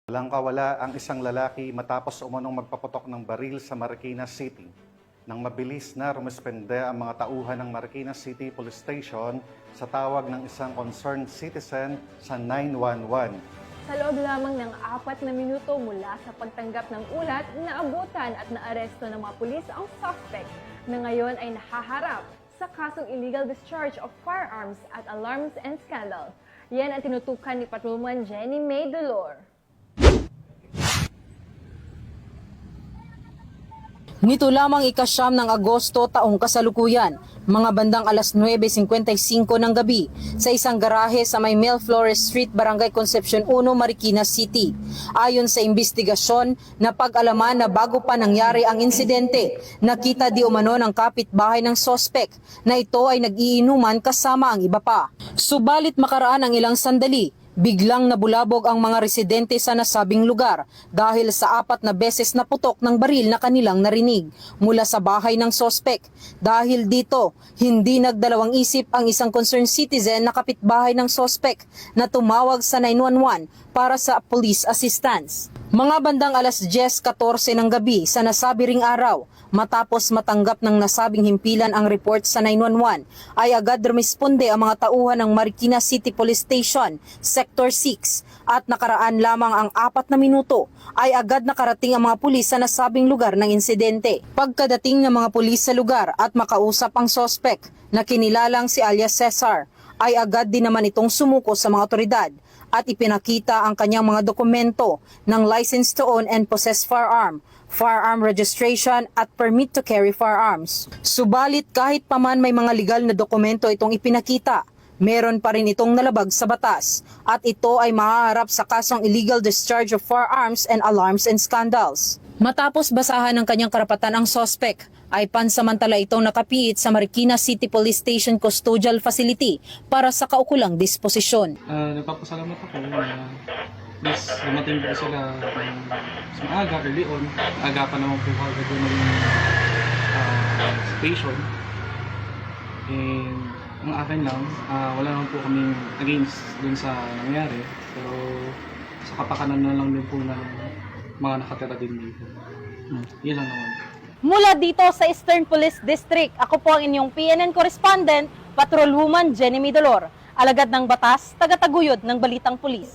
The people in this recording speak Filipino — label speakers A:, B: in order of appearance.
A: Walang kawala ang isang lalaki matapos umunong magpaputok ng baril sa Marikina City. Nang mabilis na rumisponde ang mga tauhan ng Marikina City Police Station sa tawag ng isang concerned citizen sa 911.
B: Sa loob lamang ng 4 na minuto mula sa pagtanggap ng ulat, naabutan at naaresto ng mga pulis ang suspect na ngayon ay nahaharap sa kasong illegal discharge of firearms at alarms and scandal. Yan ang tinutukan ni Patrolman Jenny May Dolor.
C: Nito lamang ika-9 ng Agosto taong kasalukuyan, mga bandang alas 9:55 ng gabi sa isang garahe sa may Mel Flores Street, Barangay Concepcion 1, Marikina City. Ayon sa investigasyon, napag-alaman na bago pa nangyari ang insidente, nakita di umano ng kapitbahay ng sospek na ito ay nag-iinuman kasama ang iba pa. Subalit makaraan ang ilang sandali, biglang nabulabog ang mga residente sa nasabing lugar dahil sa 4 na beses na putok ng baril na kanilang narinig mula sa bahay ng sospek. Dahil dito, hindi nagdalawang isip ang isang concerned citizen na kapitbahay ng sospek na tumawag sa 911 para sa police assistance. Mga bandang alas 10:14 ng gabi sa nasabi ring araw, matapos matanggap ng nasabing himpilan ang report sa 911, ay agad rumisponde ang mga tauhan ng Marikina City Police Station, Sector 6, at nakaraan lamang ang 4 na minuto ay agad nakarating ang mga pulis sa nasabing lugar ng insidente. Pagkadating ng mga pulis sa lugar at makausap ang sospek na kinilalang si alias Cesar, ay agad din naman itong sumuko sa mga otoridad at ipinakita ang kanyang mga dokumento ng license to own and possess firearm, firearm registration at permit to carry firearms. Subalit kahit paman may mga legal na dokumento itong ipinakita, meron pa rin itong nalabag sa batas at ito ay mahaharap sa kasong illegal discharge of firearms and alarms and scandals. Matapos basahan ng kanyang karapatan ang sospek, ay pansamantala itong nakapiit sa Marikina City Police Station Custodial Facility para sa kaukulang disposisyon.
D: Nagpapasalamat ako na dumating po sila sa maaga, early on. Aga pa naman po kagad doon ng station. And ang akin lang, wala naman po kaming against dun sa nangyari. Pero sa kapakanan na lang din po ng mga nakatira din dito. Yun lang naman.
C: Mula dito sa Eastern Police District, ako po ang inyong PNN correspondent, Patrolwoman Jenny May Dolor, alagad ng batas, tagataguyod ng Balitang Pulis.